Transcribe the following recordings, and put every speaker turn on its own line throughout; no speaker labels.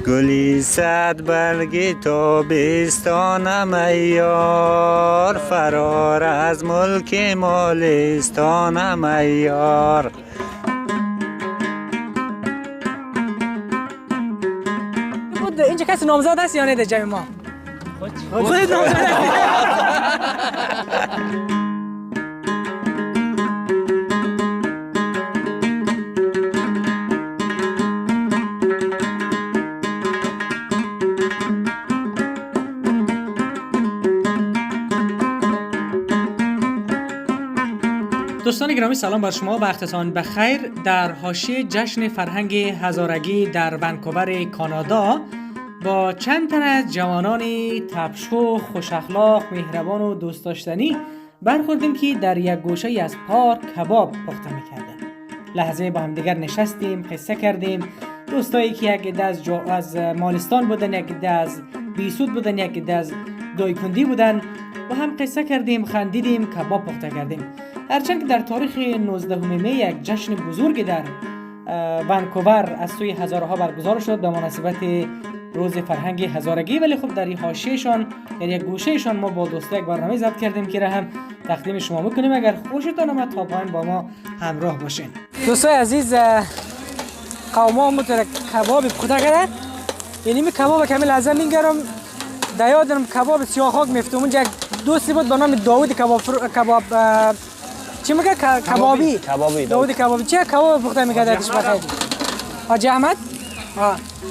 گلی صد برگی تابستانم ای یار، فرار از ملک مالستانم ای یار.
اینجا کسی نامزد هست یا نه در جمع ما؟ خودت نامزد هستی؟ دوستان گرامی سلام بر شما، وقتتان بخیر. در حاشیه جشن فرهنگ هزارگی در ونکوور کانادا با چند تن از جوانان تبشخو، خوش اخلاق، مهربان و دوست داشتنی برخوردیم که در یک گوشه از پارک کباب پخته می‌کردند. لحظه با هم دیگر نشستیم، قصه کردیم. دوستایی که یک عده از مالستان بودن، یک عده از بیسود بودن، یک عده از دایکندی بودن، با هم قصه کردیم، خندیدیم، کباب پخته کردیم. هرچند که در تاریخ 19 می یک جشن بزرگ در ونکوور از سوی هزارها برگزار شد به مناسبت روز فرهنگ هزارگی، ولی خب در این حاشیه‌شان در یک گوشه‌شان ما با دوستا یک برنامه ضبط کردیم که را هم تقدیم شما می‌کنیم. اگر خوشتان اومد تا پایان با ما همراه باشین. دوستای عزیز، قوما متر کباب پخته کرده، یعنی می کباب کامل از من میگیرم. یادم کباب سیاه خاک میفتم. اونجا دوستی بود به نام داوود کباب چی میگه کبابی داوود کبابی چه کباب پخته میکرد درش بخیر حاجی احمد.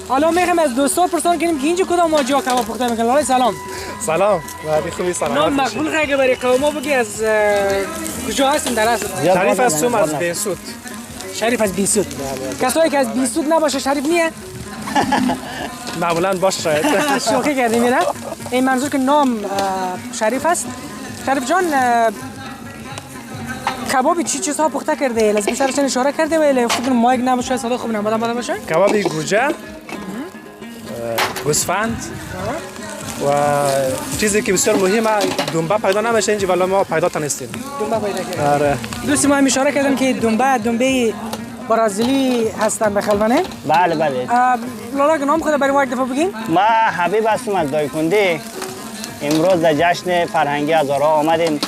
حالا میگم از دوستا پرسان کنیم که اینجا کدام ماجرا کباب پخته میکنن. آقای سلام.
سلام. وعده خوبی سلام.
نام مقبول خیلی برای قوما بگی از کجا هستین در اصل؟
شریف هستم از بیسود.
شریف از بیسود. کسایی که از بیسود نباشه شریف نیه؟
معمولا باشه شاید.
شوخی کردیم نه؟ این منظور که نام شریف است. شریف جان کبابی چی چیزها پخته کرده؟ لازم سرش اشاره کرده ولی فکر کنم مایک نباشه صدا خوب نمیاد باشه.
کبابی گوجه، گوسفند و چیزی که بسیار مهمه دنبه پیدا نمیشه اینجا ولی ما پیدا تونستیم.
دنبه پیدا کردیم.
آره.
دوستی ما هم اشاره کردن که دنبه برازیلی هستن به خلوانه.
بله بله.
لالا که نام خود برای ما یک دفعه بگین.
ما حبیب هستم از دایکندی. امروز در جشن فرهنگی هزارها آمدیم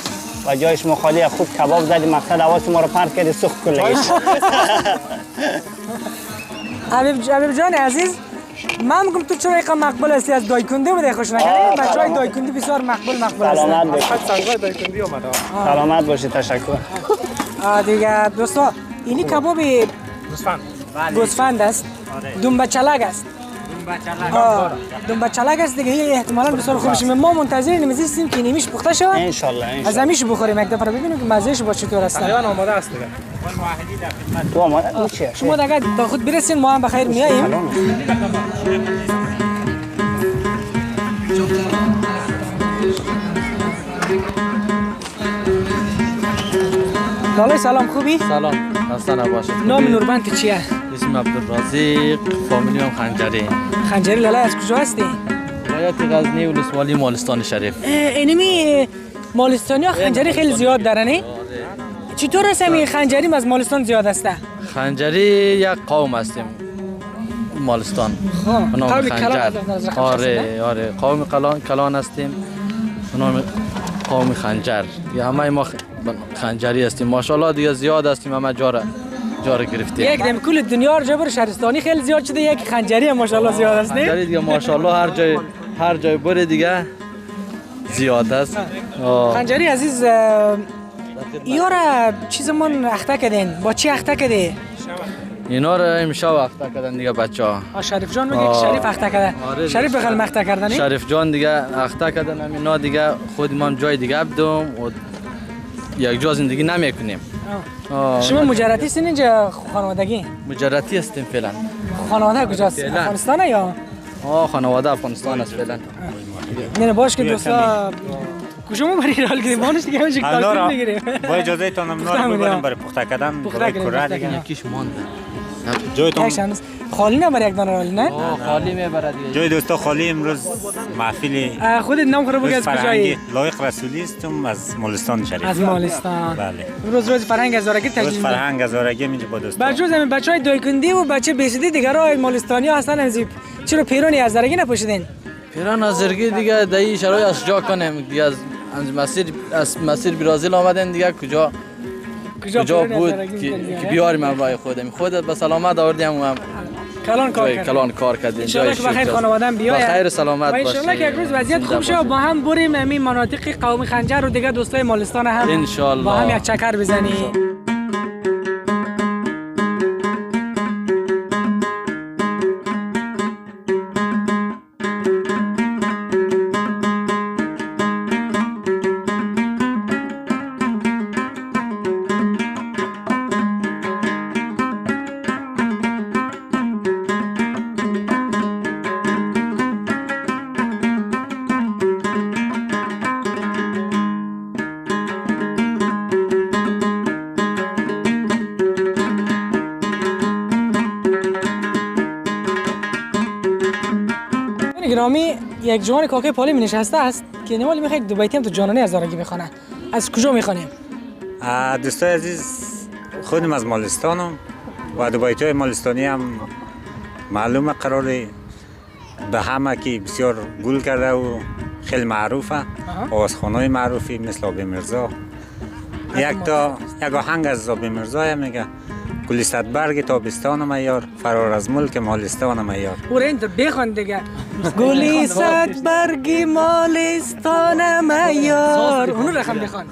و جایش مخالی خوب کباب زدیم. مقصد حواس ما رو پرت کردی سوخت کلگیش.
حبیب جان عزیز، من میگم تو چرا اینقدر مقبول هستی؟ از دایکندی بوده خوش نکردی؟ بچهای دایکندی بسیار مقبول هستند.
سلامت باشید.
سنگای دایکندی اومده.
سلامت باشید. تشکر.
دیگه دوستا اینی کباب
گوسفند.
گوسفند است. دنبه چلگ است. دنبه چلگ است دیگه. احتمالاً بسیار خوب میشه. ما منتظریم هستیم که نیمیش پخته شود.
ان شاء الله.
از همیشه بخوریم یک دفعه ببینیم که مزهش با چطور است.
الان آماده است دیگه.
تو آماده میشه.
شما دیگه تا خود برسین ما هم بخیر میاییم. لاله سلام، خوبی؟
سلام، خسته نباشید.
نام نوربند چیه؟
اسم عبدالرزاق، فامیلیم خنجری.
خنجری. لاله از کجا هستی؟
ولایت غزنی، ولسوالی مالستان شریف.
اینمی مالستانی ها خنجری خیلی زیاد دارن. چطور است این خنجری از مالستان زیاد است؟
خنجری یک قوم هستیم مالستان. نام خنجر. آره قوم کلان هستیم. نام قوم خنجر. یا همه ما خنجری هستیم. ماشاءالله دیگه زیاد هستیم، همه جا رو گرفتیم.
یک دم کل دنیا جبر شهرستانی خیلی زیاد شده، یک خنجری هم ماشاءالله زیاد است.
خنجری دیگه ماشاءالله هر جای بره دیگه زیاد است.
خنجری عزیز یارا چیزمون اخته کردین. با چی اخته کردی؟
اینا رو امشب اخته کردن دیگه بچه‌ها.
شریف جان میگه که شریف اخته کرده. شریف بغل اخته کردن.
شریف جان دیگه اخته کردن. اینا دیگه خود ما جای دیگه بدم و یک جا زندگی نمیکنیم.
شما مجردی هستین اینجا خانوادگی؟
مجردی هستیم فعلا.
خانواده کجاست؟ افغانستانه یا؟
خانواده افغانستان است فعلا.
نه باش که دوستا کجا ما برای رال کردیم مانش دیگه همش تاکید میگیریم.
با اجازه تان نار ببریم برای پخته کردن برای کره دیگه.
یکیش مانده.
جایتون
یک شمس خالی نبر یک دانه رالی نه
خالی میبره دیگه.
جای دوستا خالی امروز محفل
خودت نام خود بگو از کجایی
فرهنگی لایق رسولی هستم از مالستان شریف.
از مالستان.
بله.
روز فرهنگ هزارگی
روز
تجلیل
فرهنگ هزارگی میشه با دوستا.
بجز همین بچهای دایکندی و بچه بیسیدی دیگر های مالستانی ها هستن از چرا پیرانی هزارگی نپوشیدین؟
پیران هزارگی دیگه دایی شرای از جا کنیم دیگه از مسیر برزیل آمدن دیگه کجا بود که بیاریم برای خودم خودت به سلامت آوردیم و هم کلان کار کردیم.
ان شاء الله که بخیر خانواده ام بیاید
بخیر سلامت
باشه. و ان شاء الله که یک روز وضعیت خوب شه با هم بریم همین مناطق قوم خنجر و دیگه دوستای مالستان هم
ان شاء الله
با هم یک چکر بزنیم. گرامی یک جوان کاکای پالی می نشسته است که نمالی میخواید دو بیتی هم تو جانانه هزارگی بخونه. از کجا میخونیم؟
دوستای عزیز خودم از مالستانم و دو بیت‌های مالستانی هم معلومه قراره به همه که بسیار گل کرده و خیلی معروفه. آوازخوان‌های معروفی مثل آبی مرزا. یک آهنگ از آبی مرزا میگه گلی صد برگ تابستانم یار فرار از ملک مالستانم یار.
او این تو بخوان دیگه. گلی صد برگ مالستانم یار. اونو رقم بخوان.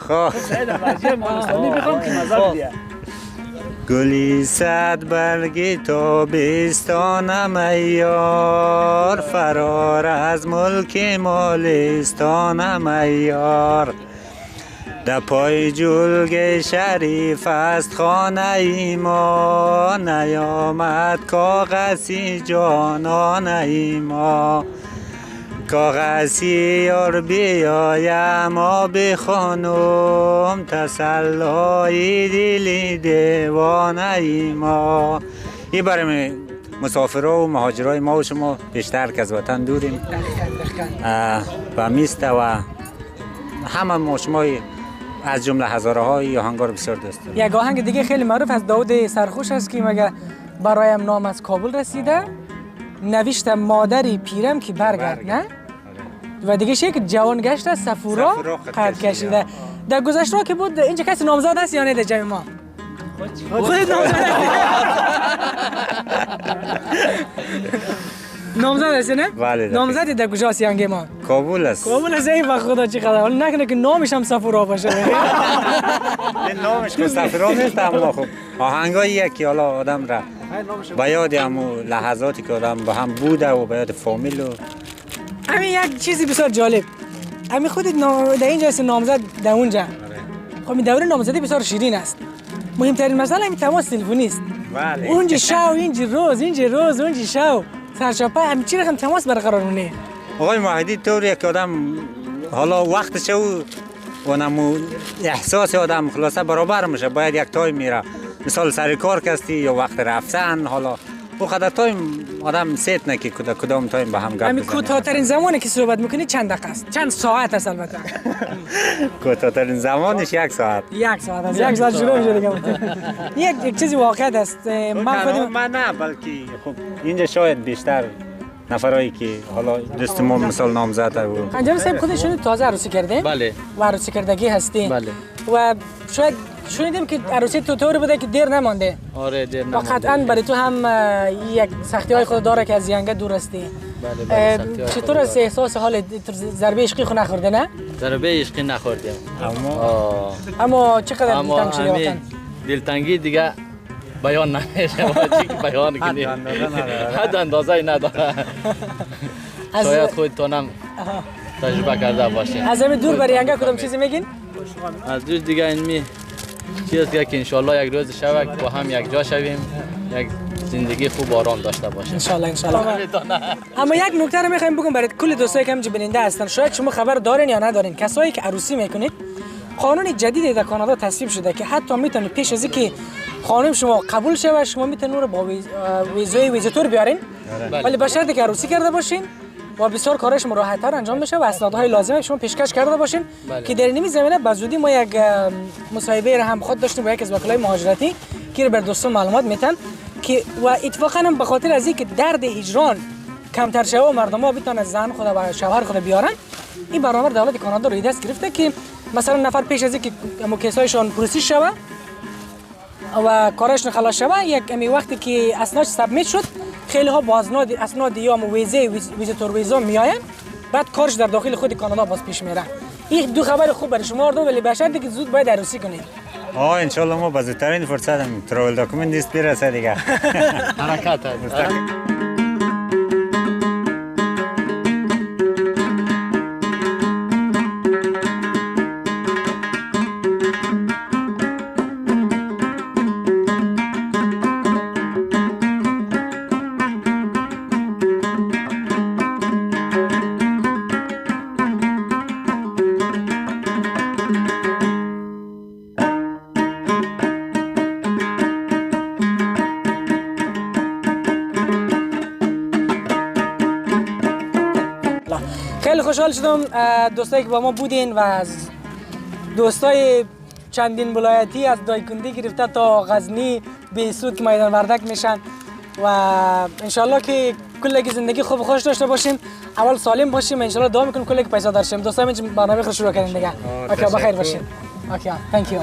گلی صد برگ تابستانم یار فرار از ملک مالستانم یار. در پای جلگ شریف است خانه ای ما نیامد کاغذی جانانه ای ما. کاغذی یار بیایم ما بخوانم تسلای دل دیوانه ای ما. این برای مسافرها و مهاجرای ما و شما بیشتر که از وطن دوریم و میسته و همه ما شما از جمله هزارهای آهنگار بسیار دوست دارم.
یک آهنگ دیگه خیلی معروف از داود سرخوش است که مگه برایم نام از کابل رسیده نوشتم مادری پیرم که برگرد نه؟ و دیگه شیء که جوان گشته سفورا قد کشیده. در گذشته که بود اینجا کسی نامزد است یا نه در جمع ما؟ خودت نامزد نامزد است نه؟
بله.
نامزد در کجا است یانگ ما؟
کابل است.
کابل است. ای خدا چه خدا. حالا نکنه که نامش هم سفورا باشه.
این نامش که سفورا نیست اما خب آهنگاییه که حالا آدم را به یاد همون لحظاتی که آدم با هم بوده و به یاد فامیل و
همین یک چیزی بسیار جالب. همین خودت در اینجا است نامزد در اونجا. خب این دوره نامزدی بسیار شیرین است. مهمترین مسئله همین تماس تلفنی است.
بله.
اونجا شو اینجا روز اونجا شو سرچاپه همین چی رقم تماس برقرار مونه.
آقای ماهدی طوریه که آدم حالا وقتش و نمو احساس آدم خلاصه برابر میشه. باید یک تایم میره مثال سر کار کستی یا وقت رفتن حالا او خدا تایم آدم سیت نکی کدام تایم با هم گپ بزنه.
همین کوتاه‌ترین زمانی که صحبت میکنی چند دقیقه است؟ چند ساعت است البته؟
کوتاه‌ترین زمانش یک ساعت.
یک ساعت است. یک ساعت شروع میشه دیگه. یک چیزی واقعیت است.
من نه بلکه خب اینجا شاید بیشتر نفرایی که حالا دوست ما مثال نامزد و
خنجر صاحب خودشون تازه عروسی کرده؟
بله.
و عروسی کردگی هستی؟
بله.
و شاید شنیدیم که عروسی تو طوری بوده که دیر نمانده.
آره دیر
و
نمانده.
قطعاً برای تو هم یک سختی‌های خود داره که از ینگه دور هستی.
بله
چطور است احساس حال ضربه عشقی خود نخورده نه؟
ضربه عشقی نخوردیم.
اما چقدر دلتنگ شده واقعا؟
دلتنگی دیگه بیان نمیشه. چی که بیان کنیم حد اندازه نداره. شاید خودتونم تجربه کرده باشین.
از همین دور برای ینگه کدام چیزی میگین؟
از دور دیگه اینمی چیز که انشالله یک روز شود با هم یک جا شویم یک زندگی خوب و آرام داشته باشیم
انشالله. اما یک نکته رو میخوایم بگم برای کل دوستایی که همینجا بیننده هستن شاید شما خبر دارین یا ندارین کسایی که عروسی میکنید قانون جدیدی در کانادا تصویب شده که حتی میتونید پیش از اینکه خانم شما قبول شوه شما میتونین رو با ویزای ویزیتور بیارین ولی به شرطی که عروسی کرده باشین و بسیار کارش راحت‌تر انجام بشه و اسنادهای لازمه شما پیشکش کرده باشین که در این زمینه به زودی ما یک مصاحبه را هم خود داشتیم با یک از وکلای مهاجرتی که بر دوستان معلومات میتن که و اتفاقا هم به خاطر از اینکه درد هجران کمتر شه و مردم ها بتونن زن خود و شوهر خود بیارن این برنامه دولت کانادا روی دست گرفته که مثلا نفر پیش از اینکه کیسایشان پروسس شوه و کارش خلاص شوه یک امی وقتی که اسناد سابمیت شد خیلی ها با اسناد یا ویزیتور ویزا میاین بعد کارش در داخل خود کانادا باز پیش میره. این دو خبر خوب برای شما دو ولی به شرطی که زود باید عروسی کنید.
ان شاء الله ما با زودترین فرصت هم تراول داکومنت نیست برسه دیگه.
حرکت
خیلی خوشحال شدم دوستایی که با ما بودین و از دوستای چندین ولایتی از دایکندی گرفته تا غزنی به سود که میدان وردک میشن و انشالله که کلی زندگی خوب خوش داشته باشیم اول سالم باشیم انشالله دعا میکنیم کلی پیسه دار شیم دوستای من برنامه خود شروع کردیم دیگه اوکی بخیر باشین اوکی thank you